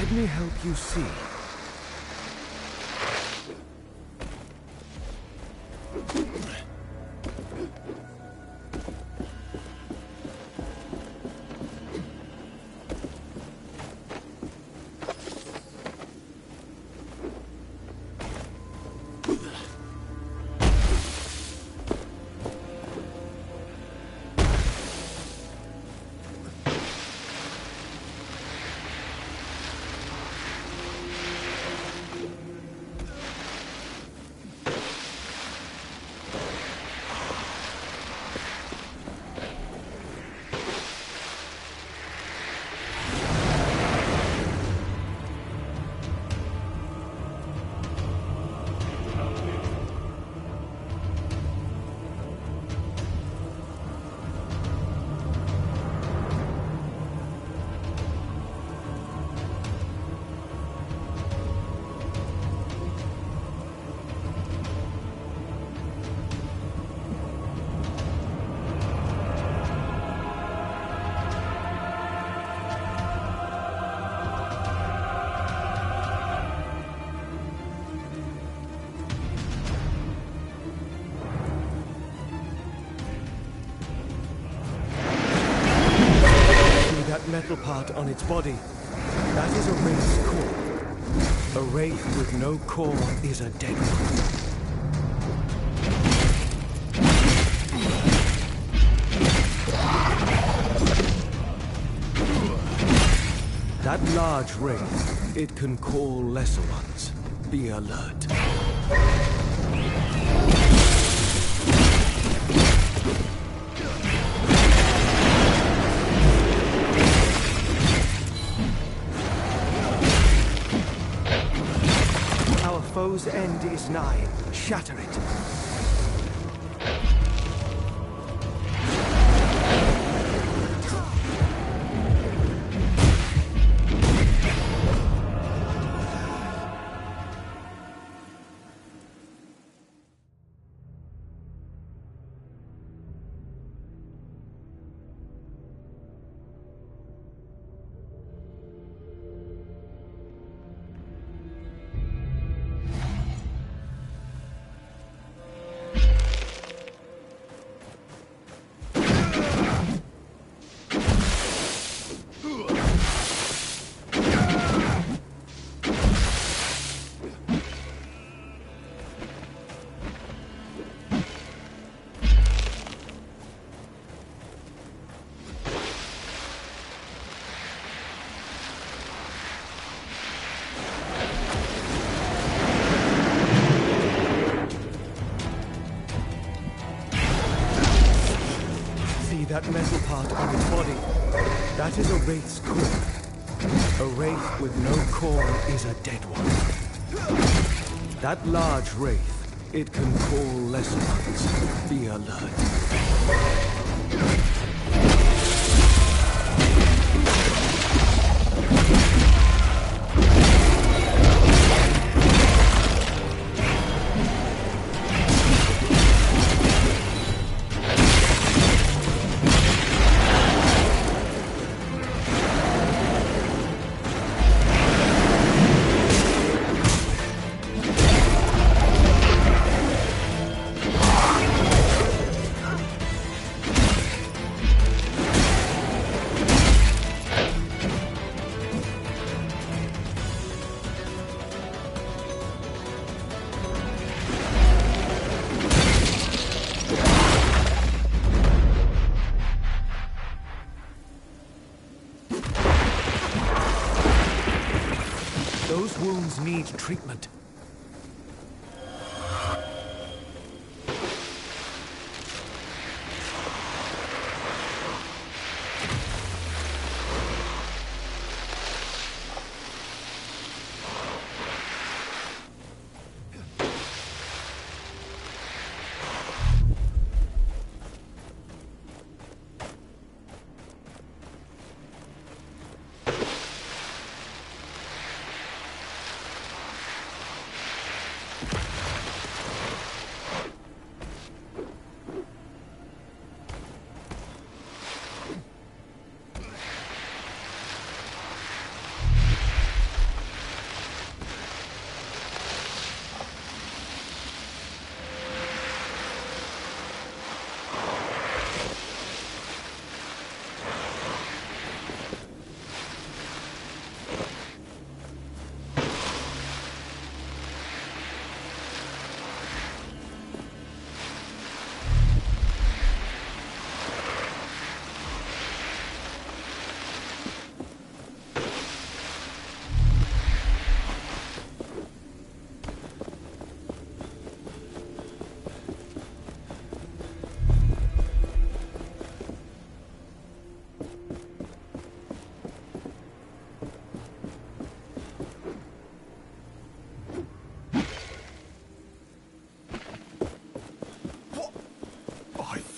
Let me help you see. Metal part on its body. That is a wraith's core. A wraith with no core is a dead one. That large wraith, it can call lesser ones. Be alert. Foe's end is nigh. Shatter it. That metal part on its body, that is a wraith's core. A wraith with no core is a dead one. That large wraith, it can call lesser ones. Be alert. Those wounds need treatment.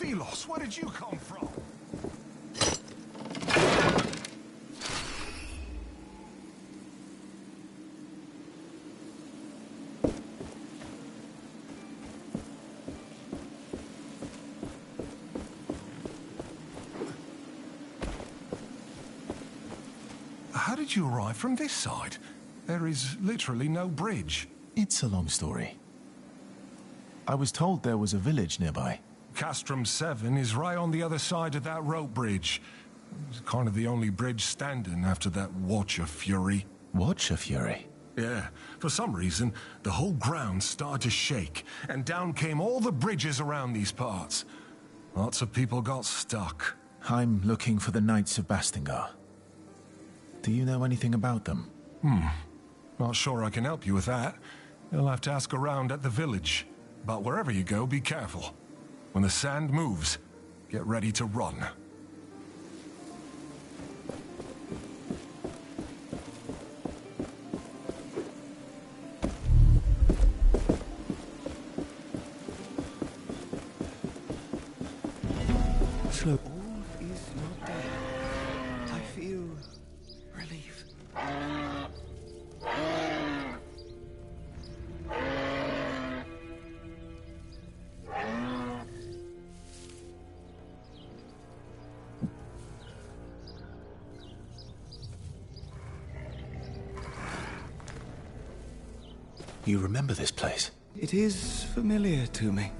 Philos, where did you come from? How did you arrive from this side? There is literally no bridge. It's a long story. I was told there was a village nearby. Castrum 7 is right on the other side of that rope bridge. It's kind of the only bridge standing after that Watcher Fury. Watcher Fury? Yeah, for some reason, the whole ground started to shake, and down came all the bridges around these parts. Lots of people got stuck. I'm looking for the Knights of Bastingar. Do you know anything about them? Not sure I can help you with that. You'll have to ask around at the village. But wherever you go, be careful. When the sand moves, get ready to run. So all is not dead. I feel relief. You remember this place? It is familiar to me.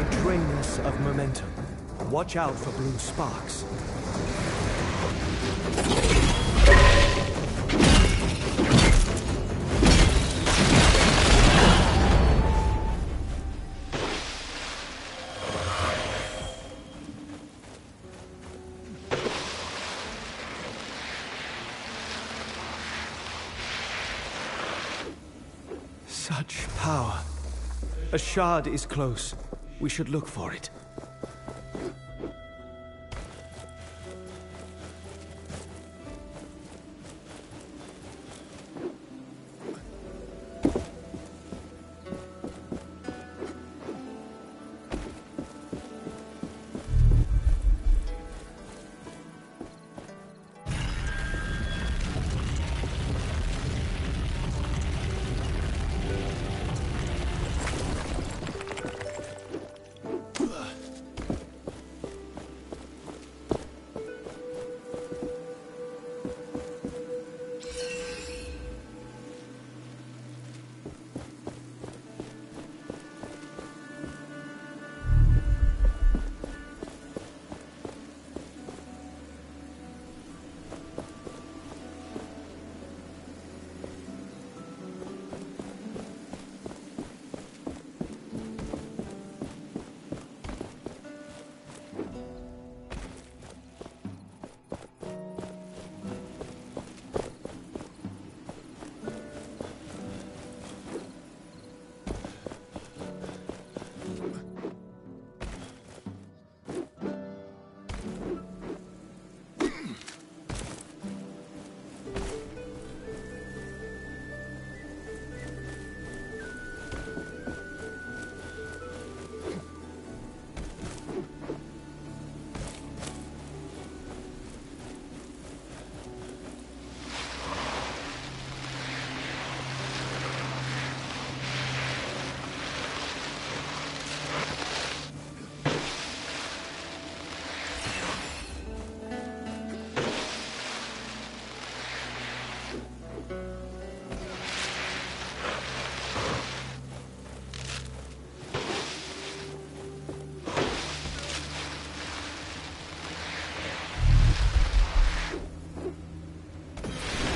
may drain us of momentum. Watch out for blue sparks. Such power. A shard is close. We should look for it.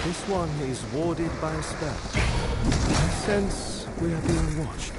This one is warded by a spell. I sense we are being watched.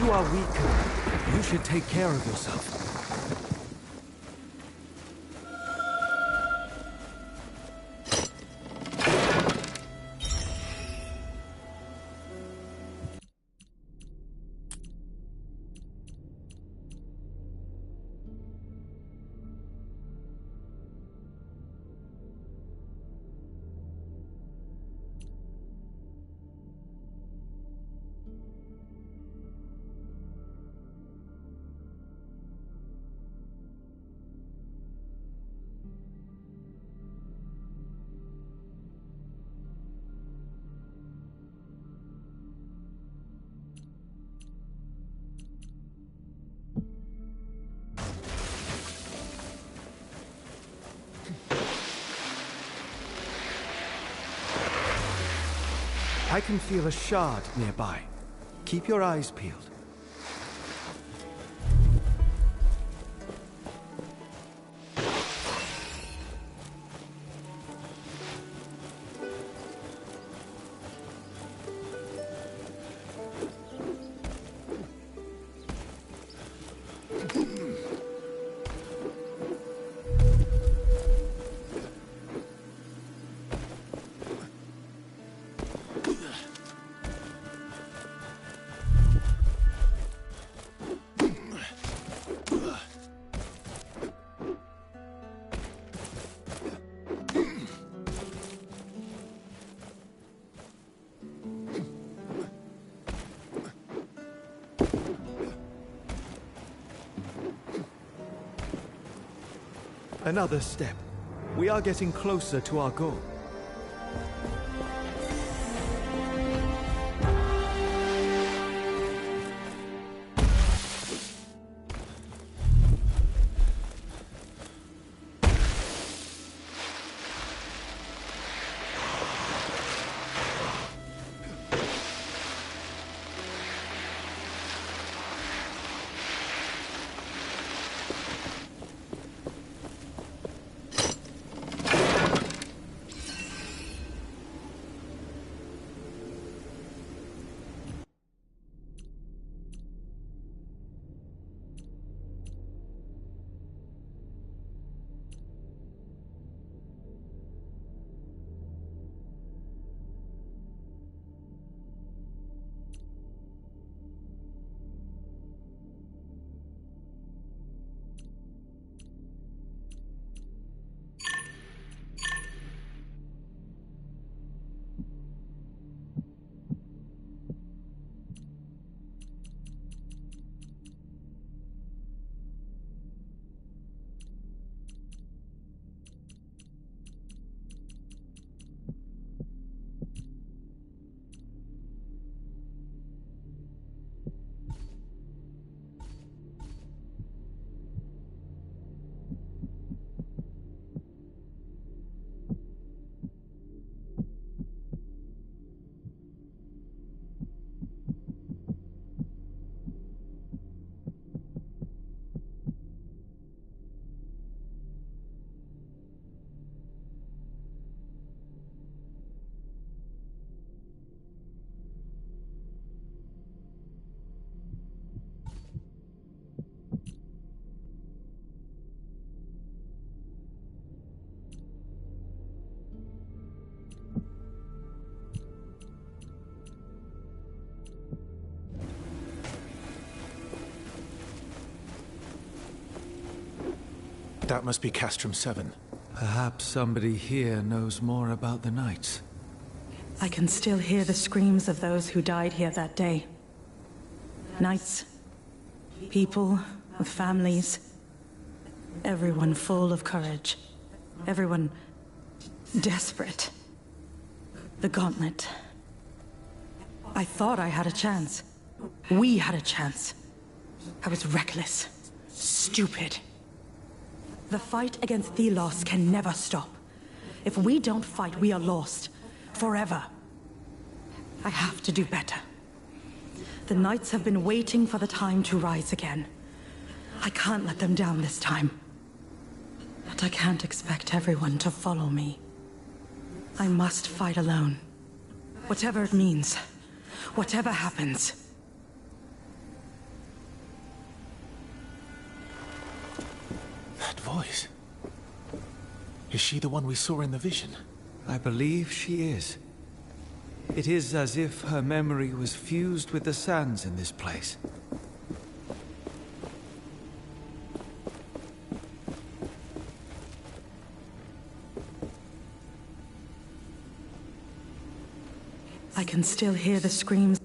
you are weaker, you should take care of yourself. I can feel a shard nearby. Keep your eyes peeled. Another step. We are getting closer to our goal. That must be Castrum 7. Perhaps somebody here knows more about the Knights. I can still hear the screams of those who died here that day. Knights, people with families, everyone full of courage, everyone desperate. The gauntlet. I thought I had a chance. We had a chance. I was reckless, stupid. The fight against Thelos can never stop. If we don't fight, we are lost. Forever. I have to do better. The Knights have been waiting for the time to rise again. I can't let them down this time. But I can't expect everyone to follow me. I must fight alone. Whatever it means. Whatever happens. voice. Is she the one we saw in the vision? I believe she is. It is as if her memory was fused with the sands in this place. I can still hear the screams.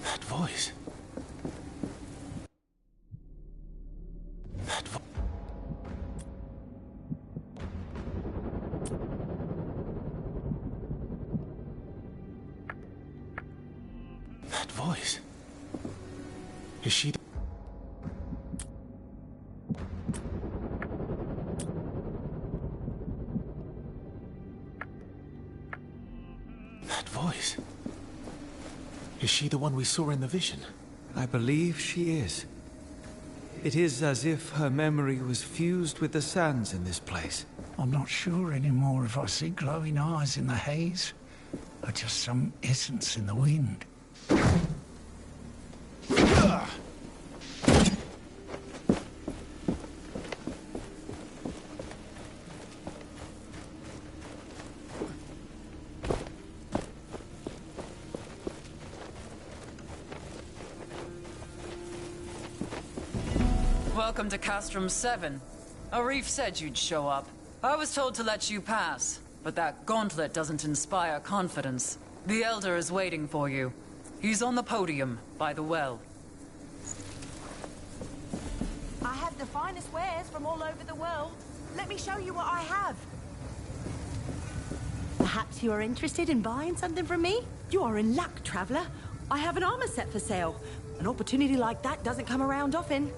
That voice. That voice. That voice. Is she... That voice. Is she the one we saw in the vision? I believe she is. It is as if her memory was fused with the sands in this place. I'm not sure anymore if I see glowing eyes in the haze, or just some essence in the wind. Welcome to Castrum 7. Arif said you'd show up. I was told to let you pass, but that gauntlet doesn't inspire confidence. The Elder is waiting for you. He's on the podium, by the well. I have the finest wares from all over the world. Let me show you what I have. Perhaps you are interested in buying something from me? You are in luck, traveler. I have an armor set for sale. An opportunity like that doesn't come around often.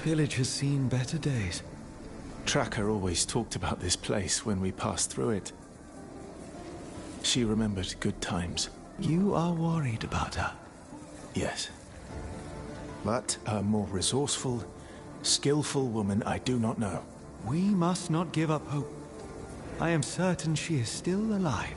village has seen better days. Tracker always talked about this place when we passed through it. She remembered good times. You are worried about her. Yes. But a more resourceful, skillful woman I do not know. We must not give up hope. I am certain she is still alive.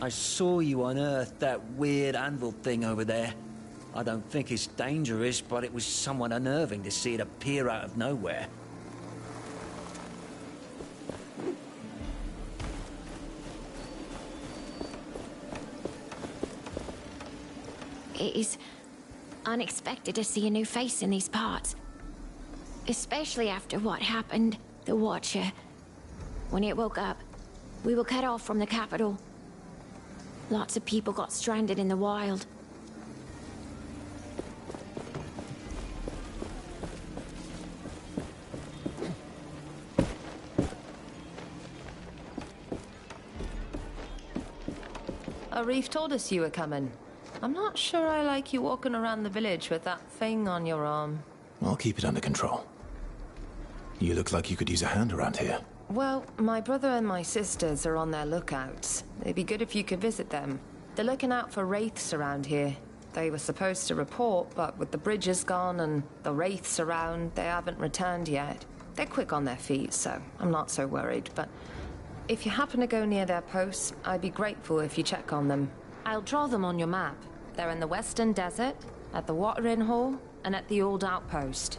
I saw you unearth that weird anvil thing over there. I don't think it's dangerous, but it was somewhat unnerving to see it appear out of nowhere. It is unexpected to see a new face in these parts. Especially after what happened, the Watcher. When it woke up, we were cut off from the capital. Lots of people got stranded in the wild. Arif told us you were coming. I'm not sure I like you walking around the village with that thing on your arm. I'll keep it under control. You look like you could use a hand around here. Well, my brother and my sisters are on their lookouts. It'd be good if you could visit them. They're looking out for wraiths around here. They were supposed to report, but with the bridges gone and the wraiths around, they haven't returned yet. They're quick on their feet, so I'm not so worried, but if you happen to go near their posts, I'd be grateful if you check on them. I'll draw them on your map. They're in the Western Desert, at the Watering Hall, and at the Old Outpost.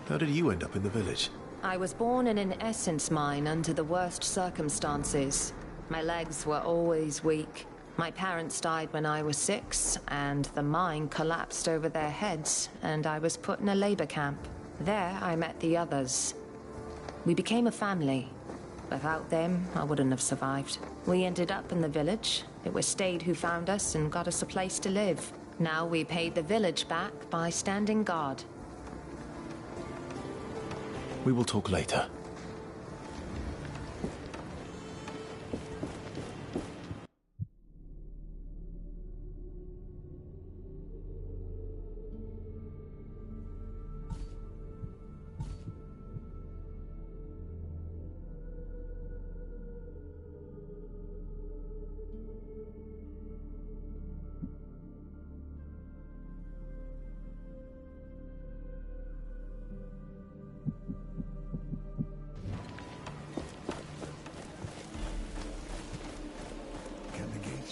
How did you end up in the village? I was born in an essence mine under the worst circumstances. My legs were always weak. My parents died when I was 6, and the mine collapsed over their heads, and I was put in a labor camp. There, I met the others. We became a family. Without them, I wouldn't have survived. We ended up in the village. It was Stade who found us and got us a place to live. Now we paid the village back by standing guard. We will talk later.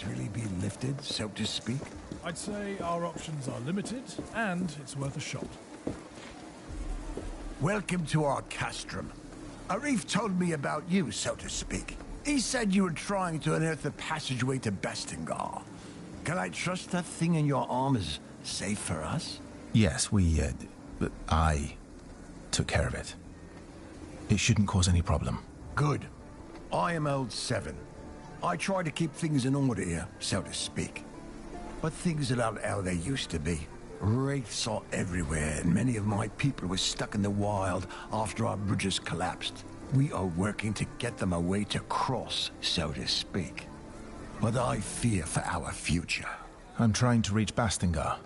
Really be lifted, so to speak? I'd say our options are limited, and it's worth a shot. Welcome to our castrum. Arif told me about you, so to speak. He said you were trying to unearth the passageway to Bastingar. Can I trust that thing in your arm is safe for us? Yes, I took care of it. It shouldn't cause any problem. Good. I am old 7. I try to keep things in order here, so to speak. But things are not how they used to be. Wraiths are everywhere, and many of my people were stuck in the wild after our bridges collapsed. We are working to get them a way to cross, so to speak. But I fear for our future. I'm trying to reach Bastingar.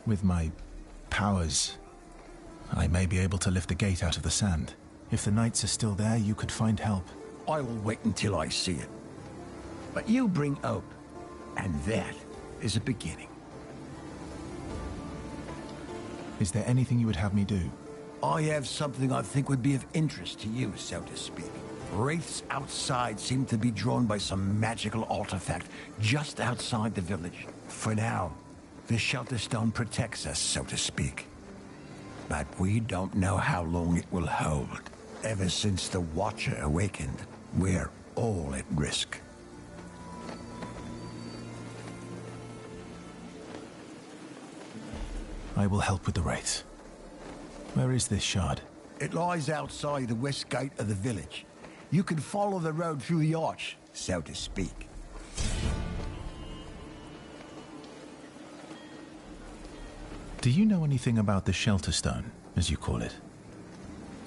With my powers, I may be able to lift the gate out of the sand. If the knights are still there, you could find help. I will wait until I see it. But you bring hope, and that is a beginning. Is there anything you would have me do? I have something I think would be of interest to you, so to speak. Wraiths outside seem to be drawn by some magical artifact just outside the village. For now, the shelter stone protects us, so to speak. But we don't know how long it will hold. Ever since the Watcher awakened, we're all at risk. I will help with the wraiths. Where is this shard? It lies outside the west gate of the village. You can follow the road through the arch, so to speak. Do you know anything about the Shelter Stone, as you call it?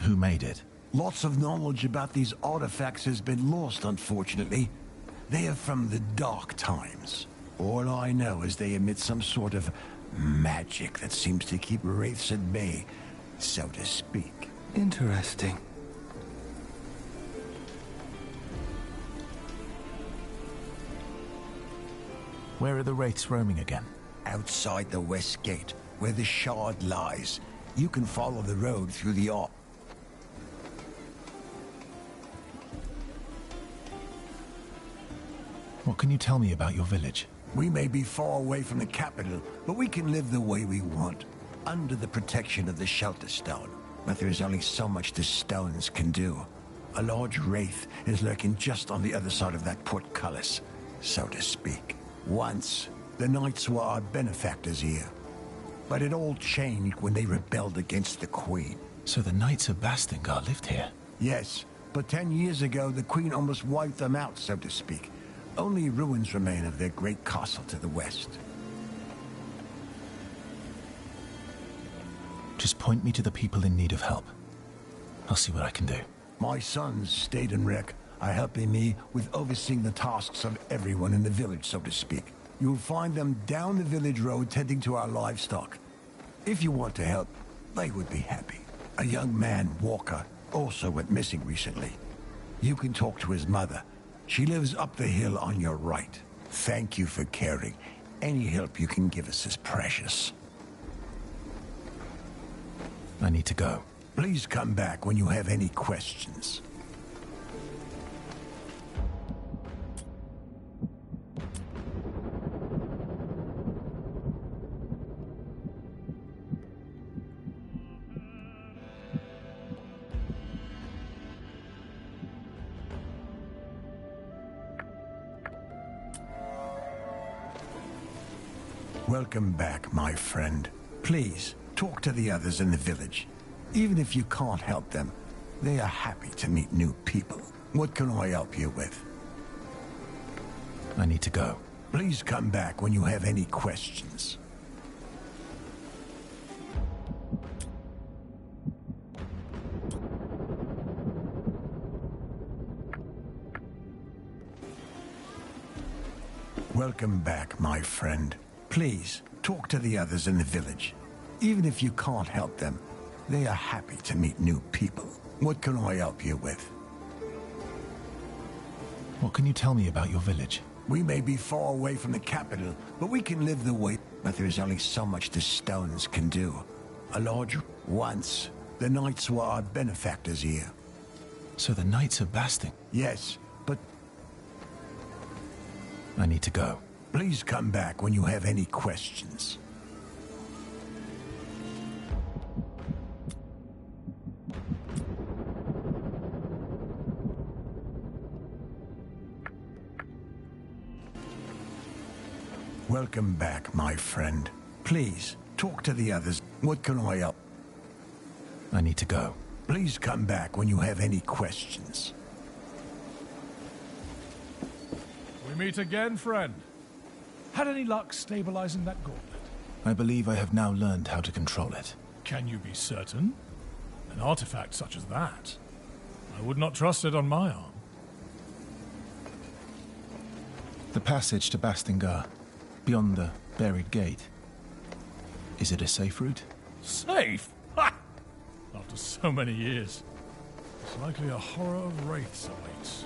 Who made it? Lots of knowledge about these artifacts has been lost, unfortunately. They are from the Dark Times. All I know is they emit some sort of magic that seems to keep wraiths at bay, so to speak. Interesting. Where are the wraiths roaming again? Outside the west gate, where the shard lies. You can follow the road through the arc. What can you tell me about your village? We may be far away from the capital, but we can live the way we want, under the protection of the Shelter Stone. But there's only so much the stones can do. A large wraith is lurking just on the other side of that portcullis, so to speak. Once, the knights were our benefactors here. But it all changed when they rebelled against the Queen. So the Knights of Bastingar lived here? Yes, but 10 years ago, the Queen almost wiped them out, so to speak. Only ruins remain of their great castle to the west. Just point me to the people in need of help. I'll see what I can do. My sons, Stade and Rick, are helping me with overseeing the tasks of everyone in the village, so to speak. You'll find them down the village road tending to our livestock. If you want to help, they would be happy. A young man, Walker, also went missing recently. You can talk to his mother. She lives up the hill on your right. Thank you for caring. Any help you can give us is precious. I need to go. Please come back when you have any questions. Welcome back, my friend. Please, talk to the others in the village. Even if you can't help them, they are happy to meet new people. What can I help you with? I need to go. Please come back when you have any questions. Welcome back, my friend. Please, talk to the others in the village. Even if you can't help them, they are happy to meet new people. What can I help you with? What can you tell me about your village? We may be far away from the capital, but we can live the way. But there's only so much the stones can do. A large... Once, the knights were our benefactors here. So the Knights of Basting? Yes, but... I need to go. Please come back when you have any questions. Welcome back, my friend. Please, talk to the others. What can I help? I need to go. Please come back when you have any questions. We meet again, friend. Had any luck stabilizing that gauntlet? I believe I have now learned how to control it. Can you be certain? An artifact such as that, I would not trust it on my arm. The passage to Bastingar, beyond the buried gate. Is it a safe route? Safe? Ha! After so many years, it's likely a horror of wraiths awaits.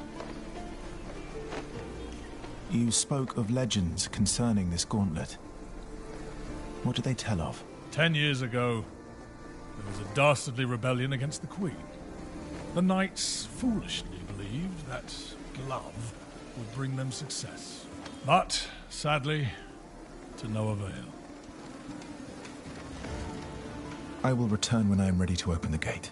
You spoke of legends concerning this gauntlet. What do they tell of? 10 years ago, there was a dastardly rebellion against the Queen. The knights foolishly believed that glove would bring them success. But, sadly, to no avail. I will return when I am ready to open the gate.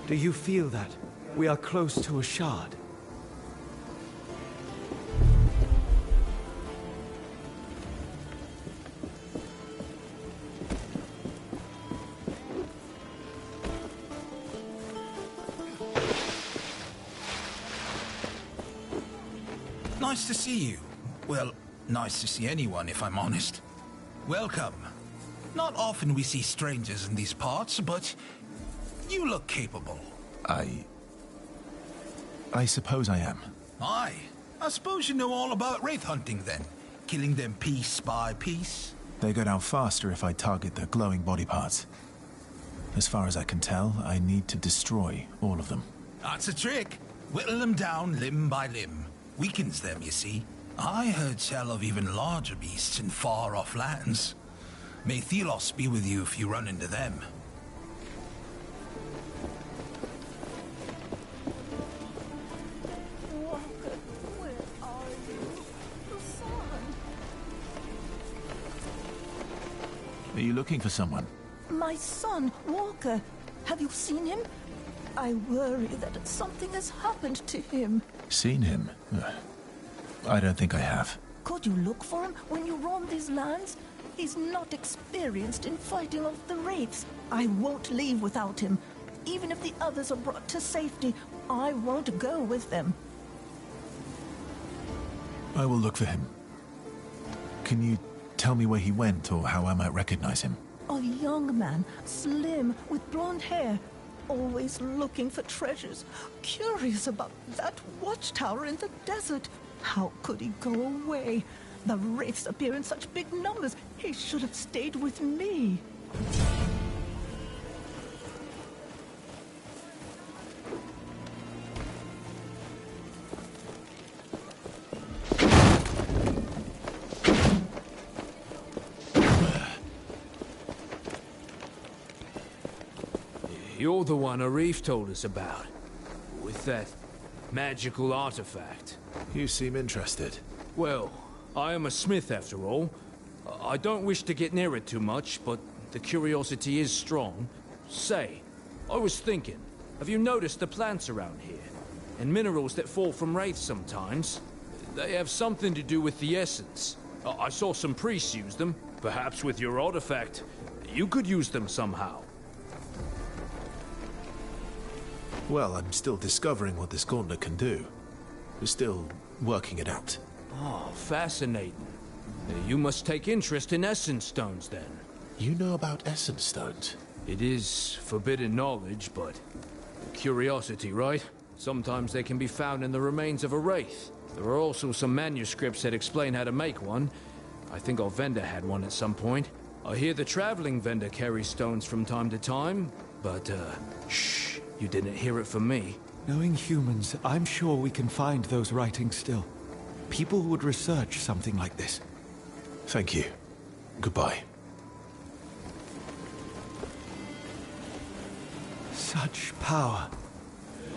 Do you feel that? We are close to a shard. Nice to see you. Well, nice to see anyone, if I'm honest. Welcome. Not often we see strangers in these parts, but you look capable. I suppose I am. Aye. I suppose you know all about wraith hunting, then. Killing them piece by piece. They go down faster if I target their glowing body parts. As far as I can tell, I need to destroy all of them. That's a trick. Whittle them down limb by limb. Weakens them, you see. I heard tell of even larger beasts in far-off lands. May Thelos be with you if you run into them. Walker, where are you? Son. Are you looking for someone? My son, Walker. Have you seen him? I worry that something has happened to him. Seen him? I don't think I have. Could you look for him when you roam these lands? He's not experienced in fighting off the wraiths. I won't leave without him. Even if the others are brought to safety, I won't go with them. I will look for him. Can you tell me where he went or how I might recognize him? A young man, slim, with blonde hair. Always looking for treasures. Curious about that watchtower in the desert. How could he go away? The wraiths appear in such big numbers. He should have stayed with me. You're the one Arif told us about, with that magical artifact. You seem interested. Well, I am a smith after all. I don't wish to get near it too much, but the curiosity is strong. Say, I was thinking, have you noticed the plants around here? And minerals that fall from wraiths sometimes? They have something to do with the essence. I saw some priests use them. Perhaps with your artifact, you could use them somehow. Well, I'm still discovering what this gauntlet can do. We're still working it out. Oh, fascinating. You must take interest in essence stones, then. You know about essence stones? It is forbidden knowledge, but curiosity, right? Sometimes they can be found in the remains of a wraith. There are also some manuscripts that explain how to make one. I think our vendor had one at some point. I hear the traveling vendor carries stones from time to time, but, shh. You didn't hear it from me. Knowing humans, I'm sure we can find those writings still. People would research something like this. Thank you. Goodbye. Such power.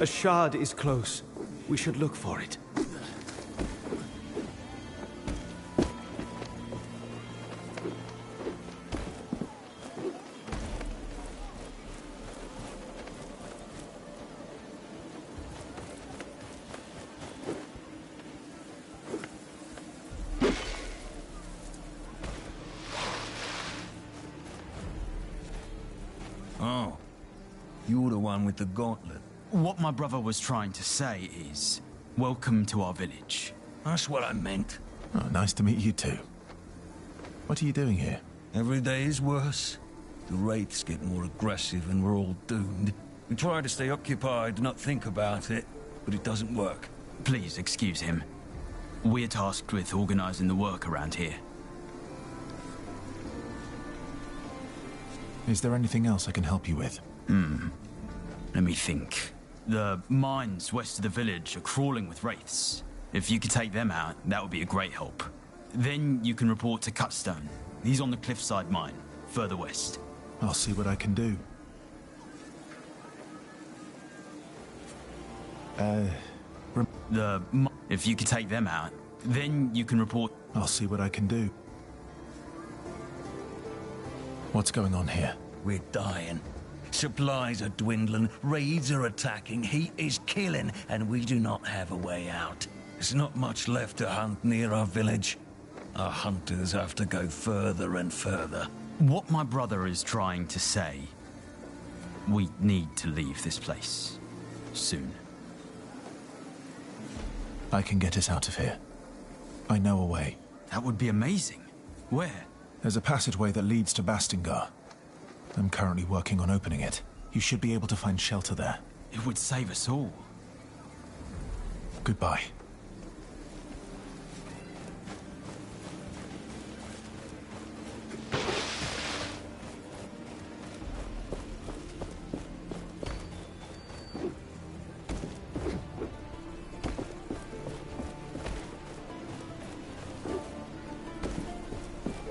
A shard is close. We should look for it. Oh, you're the one with the gauntlet. What my brother was trying to say is, welcome to our village. That's what I meant. Oh, nice to meet you too. What are you doing here? Every day is worse. The wraiths get more aggressive and we're all doomed. We try to stay occupied and not think about it, but it doesn't work. Please excuse him. We're tasked with organizing the work around here. Is there anything else I can help you with? Let me think. The mines west of the village are crawling with wraiths. If you could take them out, that would be a great help. Then you can report to Cutstone. He's on the cliffside mine, further west. I'll see what I can do. If you could take them out, then you can report... I'll see what I can do. What's going on here? We're dying. Supplies are dwindling, raids are attacking, heat is killing, and we do not have a way out. There's not much left to hunt near our village. Our hunters have to go further and further. What my brother is trying to say, we need to leave this place. Soon. I can get us out of here. I know a way. That would be amazing. Where? There's a passageway that leads to Bastingar. I'm currently working on opening it. You should be able to find shelter there. It would save us all. Goodbye.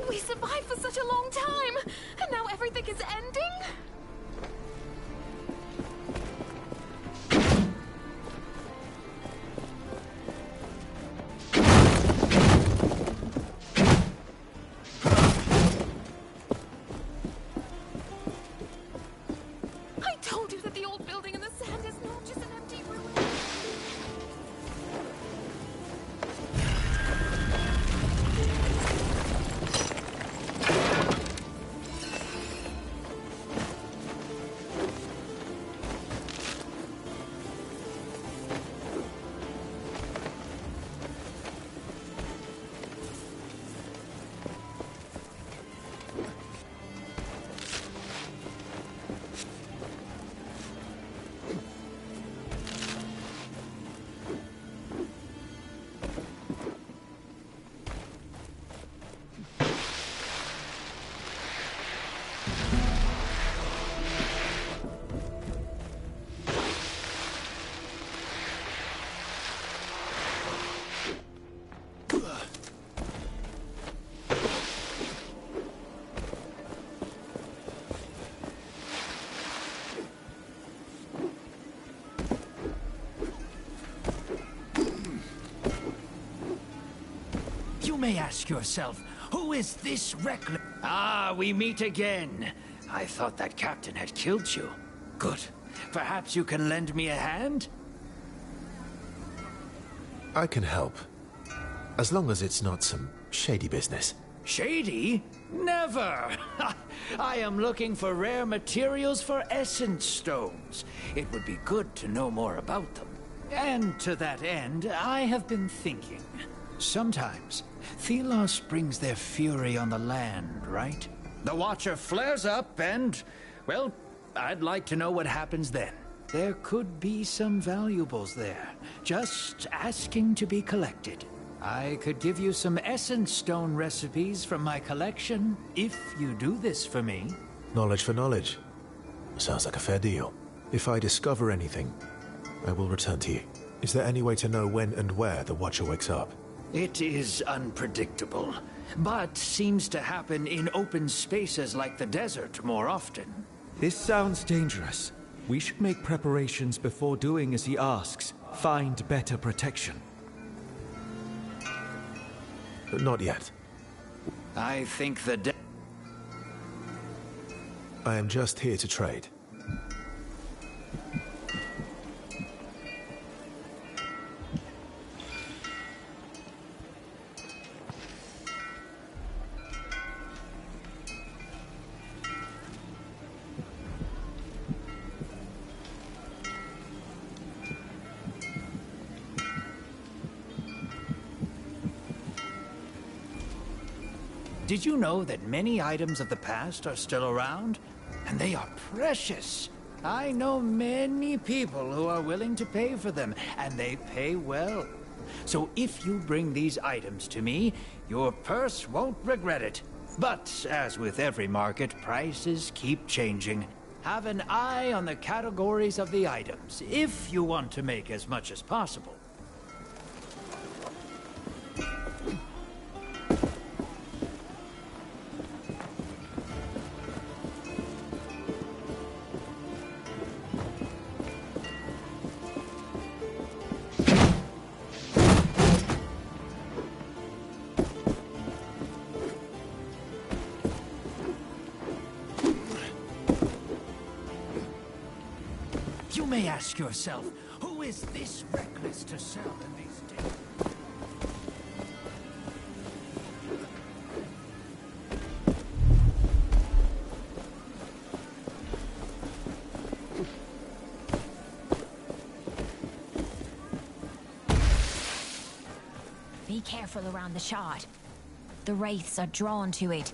We survived for such a long time, and now everything is ending? I told you that the old building in the sand is not just an empty ruin. You may ask yourself, who is this reckless? Ah, we meet again. I thought that captain had killed you. Good. Perhaps you can lend me a hand? I can help. As long as it's not some shady business. Shady? Never! I am looking for rare materials for essence stones. It would be good to know more about them. And to that end, I have been thinking. Sometimes, Thelos brings their fury on the land, right? The Watcher flares up and, well, I'd like to know what happens then. There could be some valuables there, just asking to be collected. I could give you some essence stone recipes from my collection, if you do this for me. Knowledge for knowledge. Sounds like a fair deal. If I discover anything, I will return to you. Is there any way to know when and where the Watcher wakes up? It is unpredictable, but seems to happen in open spaces like the desert more often. This sounds dangerous. We should make preparations before doing as he asks. Find better protection. Not yet. I think the I am just here to trade. Did you know that many items of the past are still around? And they are precious. I know many people who are willing to pay for them, and they pay well. So if you bring these items to me, your purse won't regret it. But as with every market, prices keep changing. Have an eye on the categories of the items, if you want to make as much as possible. You may ask yourself, who is this reckless to sell in these days? Be careful around the shard. The wraiths are drawn to it.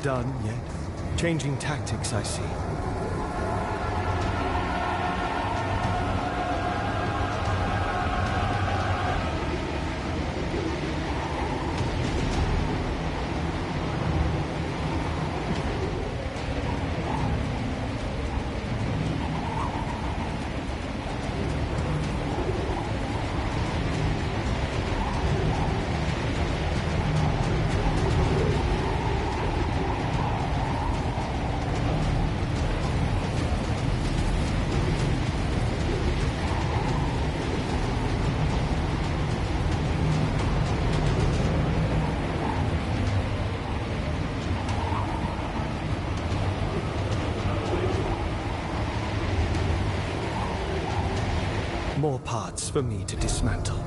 Done yet? Changing tactics, I see. More parts for me to dismantle.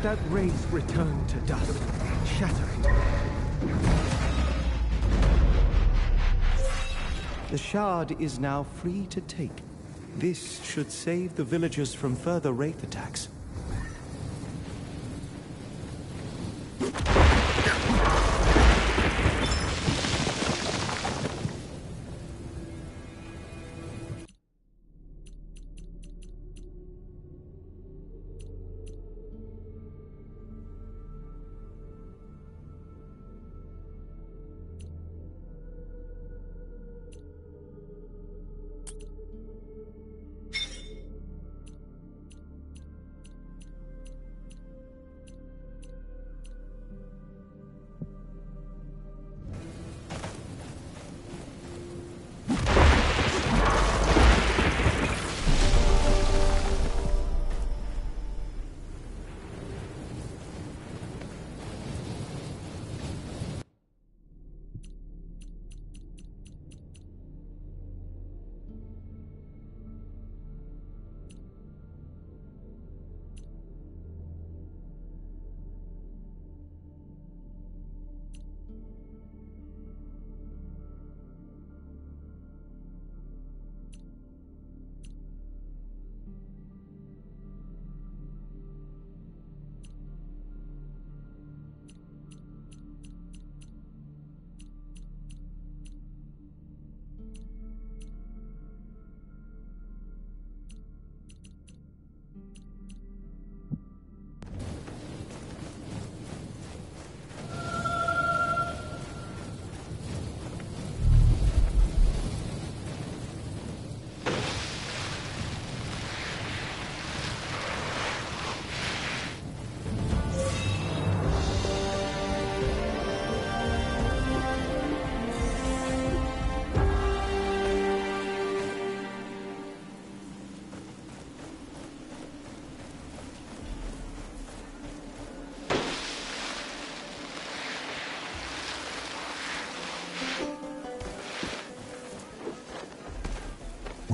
That wraith return to dust. Shatter it. The shard is now free to take. This should save the villagers from further wraith attacks.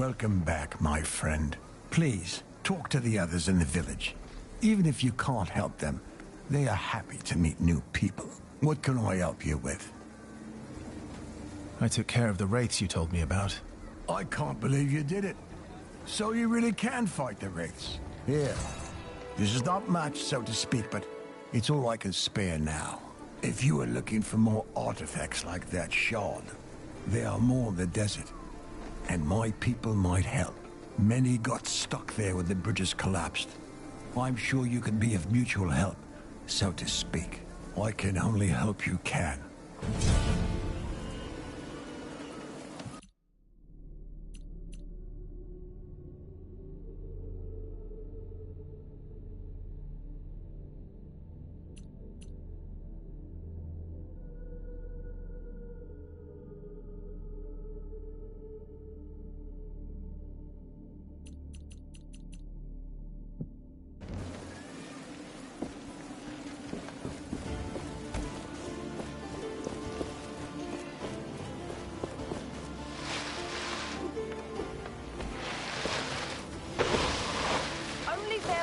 Welcome back, my friend. Please, talk to the others in the village. Even if you can't help them, they are happy to meet new people. What can I help you with? I took care of the wraiths you told me about. I can't believe you did it. So you really can fight the wraiths. Here. This is not much, so to speak, but it's all I can spare now. If you are looking for more artifacts like that shard, there are more in the desert. And my people might help. Many got stuck there when the bridges collapsed. I'm sure you can be of mutual help, so to speak. I can only hope you can.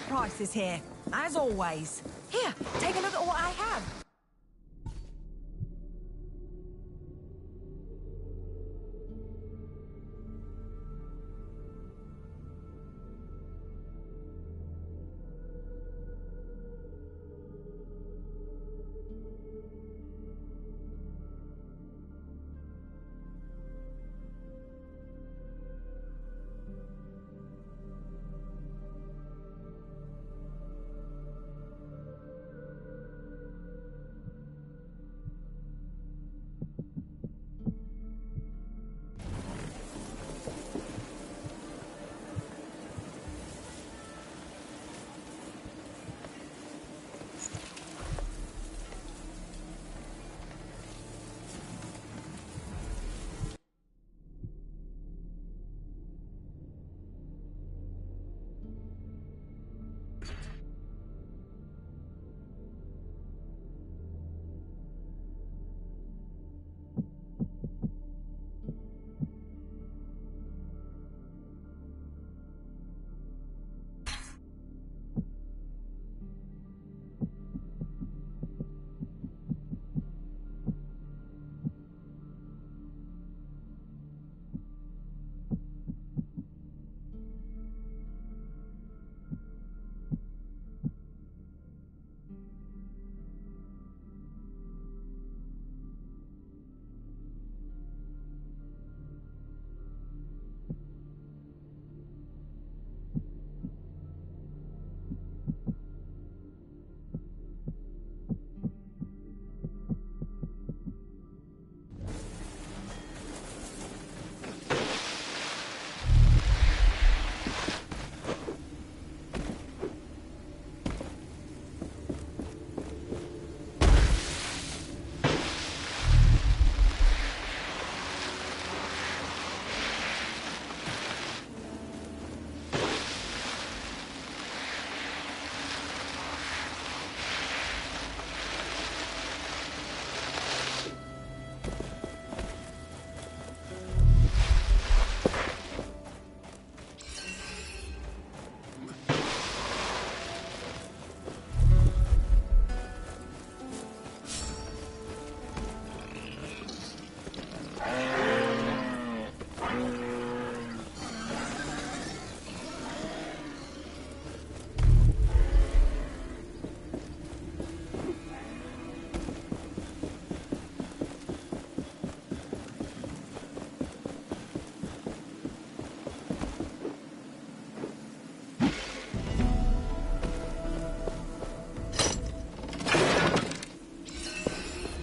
Prices here, as always. Here, take a look at what I have.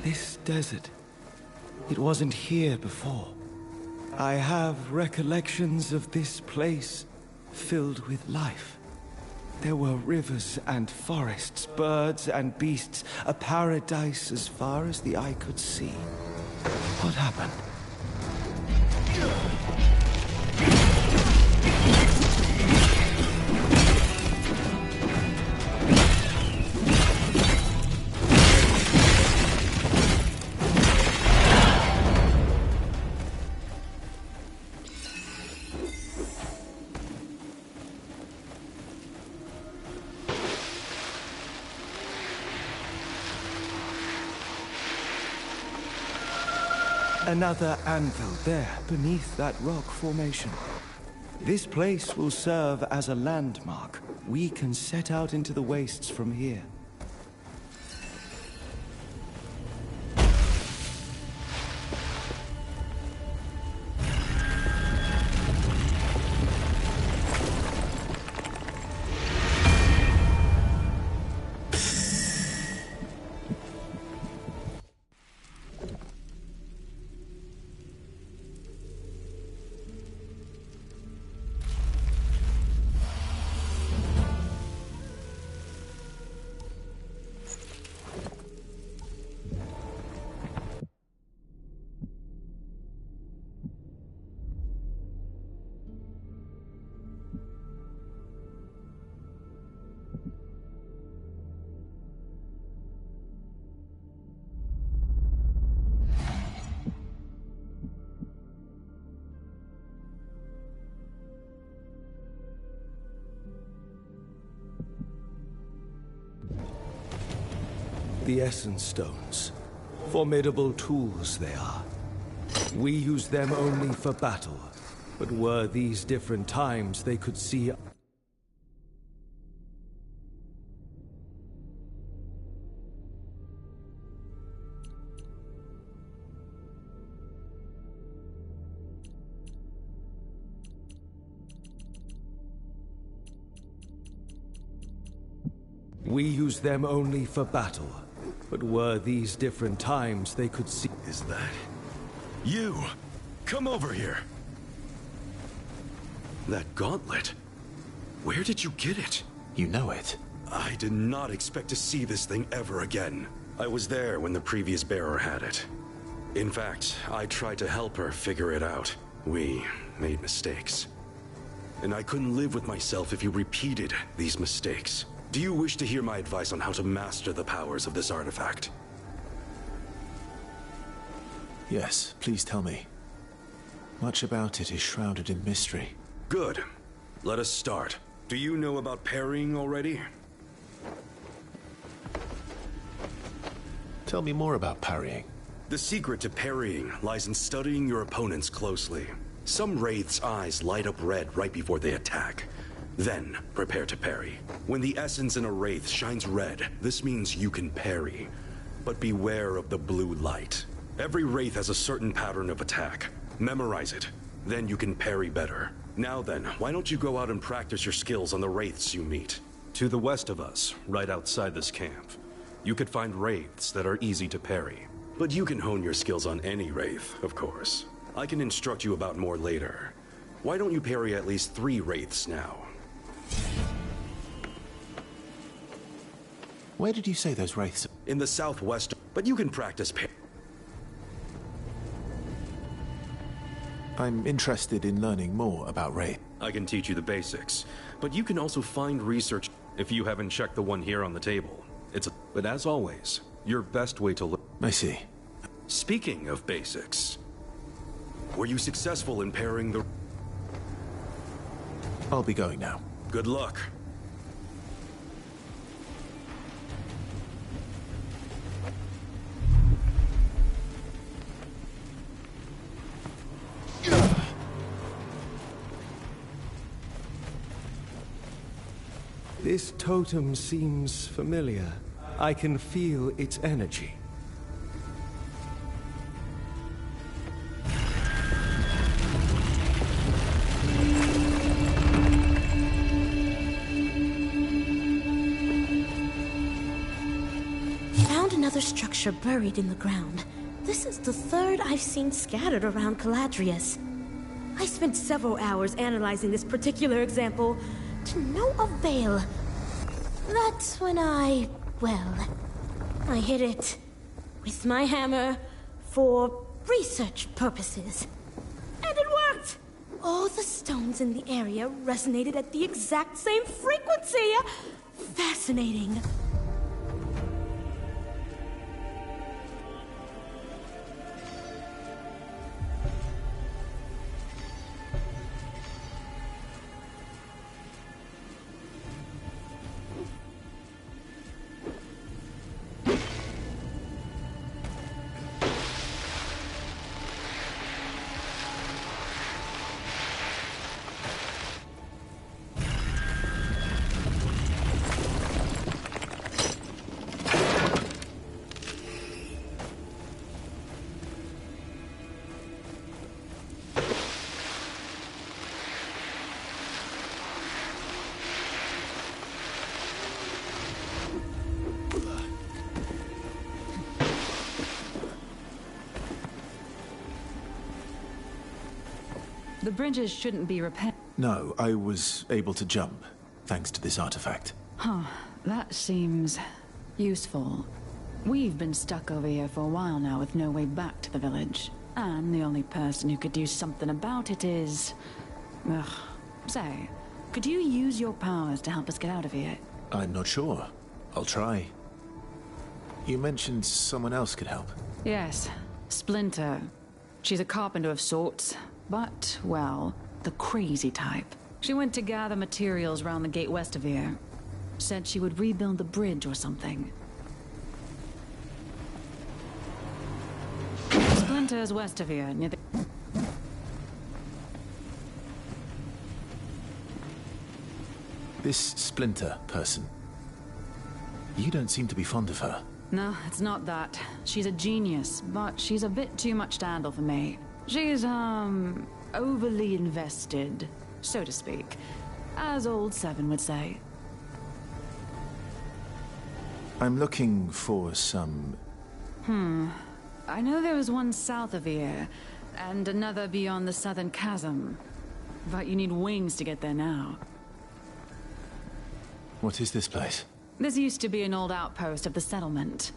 This desert, it wasn't here before. I have recollections of this place filled with life. There were rivers and forests, birds and beasts, a paradise as far as the eye could see. What happened? Another anvil there, beneath that rock formation. This place will serve as a landmark. We can set out into the wastes from here. The Essence Stones. Formidable tools they are. We use them only for battle. But were these different times, they could see... We use them only for battle. But were these different times, they could see... Is that... you? Come over here. That gauntlet. Where did you get it? You know it. I did not expect to see this thing ever again. I was there when the previous bearer had it. In fact, I tried to help her figure it out. We made mistakes. And I couldn't live with myself if you repeated these mistakes. Do you wish to hear my advice on how to master the powers of this artifact? Yes, please tell me. Much about it is shrouded in mystery. Good. Let us start. Do you know about parrying already? Tell me more about parrying. The secret to parrying lies in studying your opponents closely. Some wraiths' eyes light up red right before they attack. Then, prepare to parry. When the essence in a wraith shines red, this means you can parry. But beware of the blue light. Every wraith has a certain pattern of attack. Memorize it. Then you can parry better. Now then, why don't you go out and practice your skills on the wraiths you meet? To the west of us, right outside this camp, you could find wraiths that are easy to parry. But you can hone your skills on any wraith, of course. I can instruct you about more later. Why don't you parry at least 3 wraiths now? Where did you say those wraiths are? In the southwest, but you can practice I'm interested in learning more about wraith. I can teach you the basics, but you can also find research if you haven't checked the one here on the table. But as always, your best way to learn... I see. Speaking of basics, were you successful in parrying the... I'll be going now. Good luck. This totem seems familiar. I can feel its energy. Found another structure buried in the ground. This is the third I've seen scattered around Caladrius. I spent several hours analyzing this particular example, to no avail. That's when I hit it with my hammer for research purposes. And it worked! All the stones in the area resonated at the exact same frequency! Fascinating. The bridges shouldn't be repaired. No, I was able to jump, thanks to this artifact. Huh. That seems useful. We've been stuck over here for a while now with no way back to the village. And the only person who could do something about it is... Ugh. Say, could you use your powers to help us get out of here? I'm not sure. I'll try. You mentioned someone else could help. Yes. Splinter. She's a carpenter of sorts, but, well, the crazy type. She went to gather materials around the gate west of here. Said she would rebuild the bridge or something. Splinter's west of here, near the... This Splinter person. You don't seem to be fond of her. No, it's not that. She's a genius, but she's a bit too much to handle for me. She's, overly invested, so to speak. As old Seven would say. I'm looking for some... I know there was one south of here, and another beyond the southern chasm. But you need wings to get there now. What is this place? This used to be an old outpost of the settlement,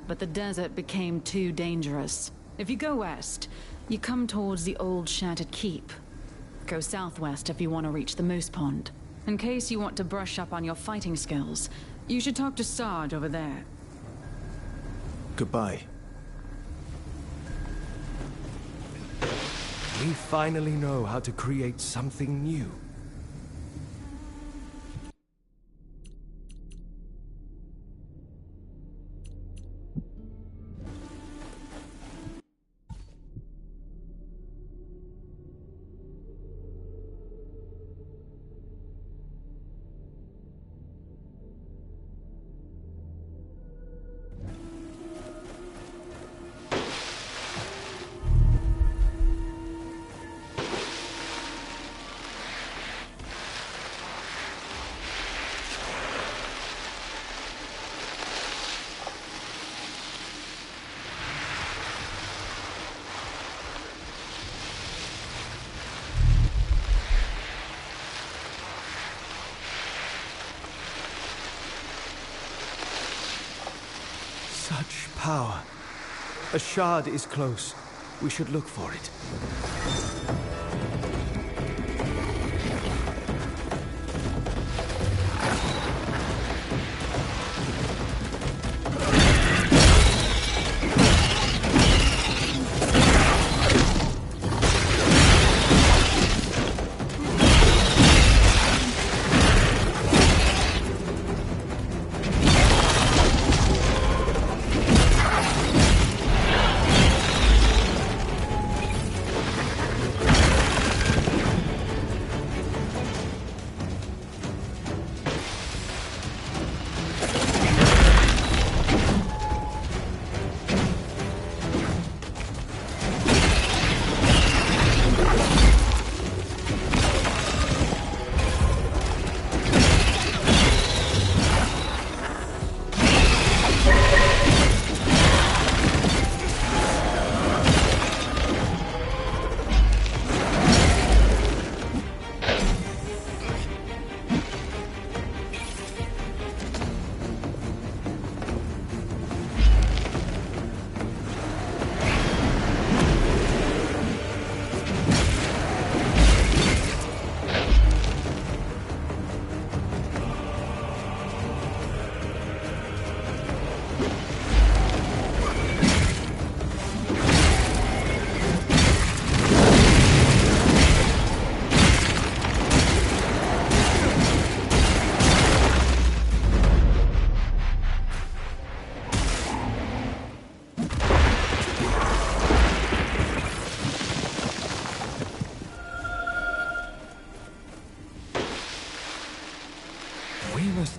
but the desert became too dangerous. If you go west, you come towards the old shattered keep. Go southwest if you want to reach the Moose Pond. In case you want to brush up on your fighting skills, you should talk to Sarge over there. Goodbye. We finally know how to create something new. Such power. A shard is close. We should look for it.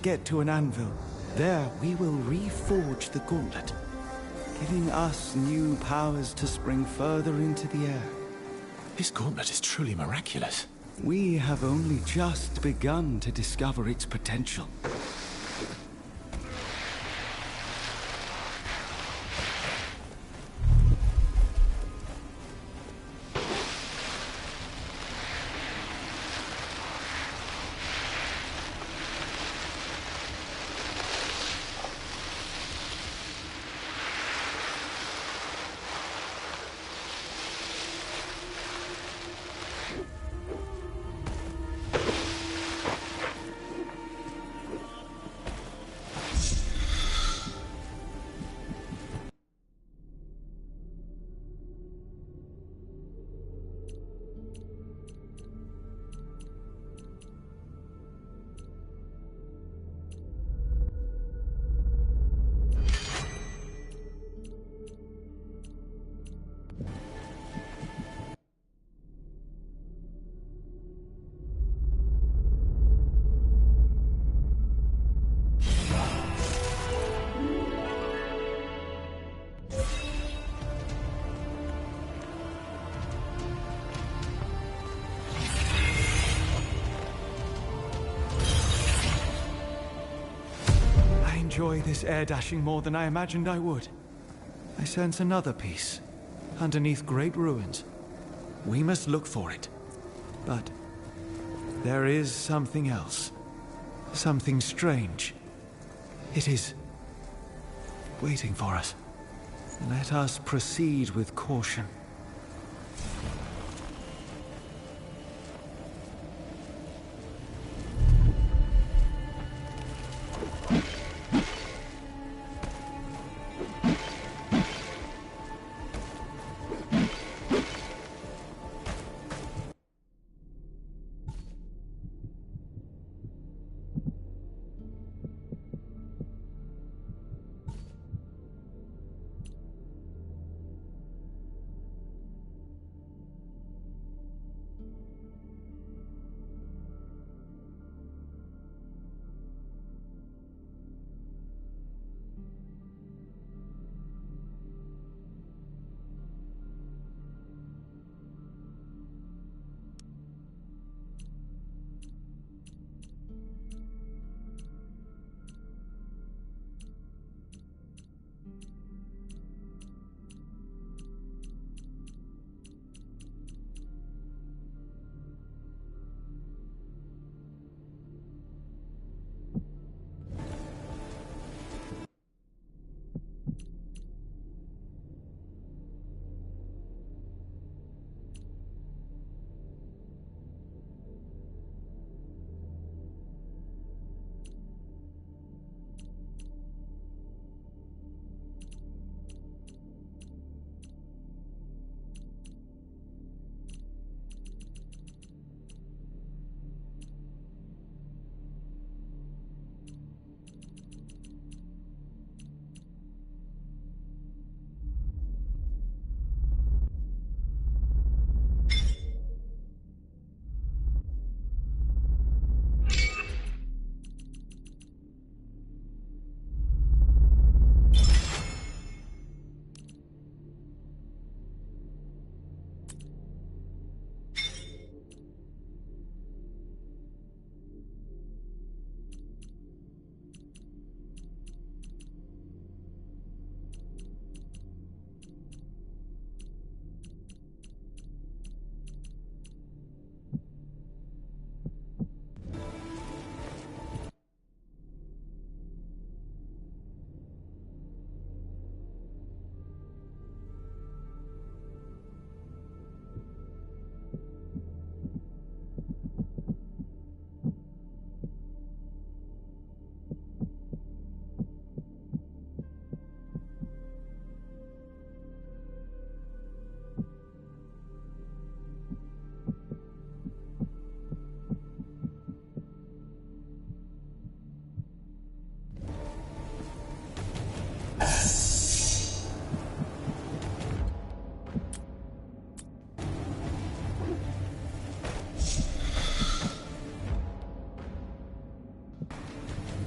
Get to an anvil. There we will reforge the gauntlet, giving us new powers to spring further into the air. This gauntlet is truly miraculous. We have only just begun to discover its potential. enjoy this air dashing more than I imagined I would. I sense another piece, underneath great ruins. We must look for it. But there is something else. Something strange. It is waiting for us. Let us proceed with caution.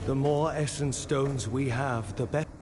The more essence stones we have, the better.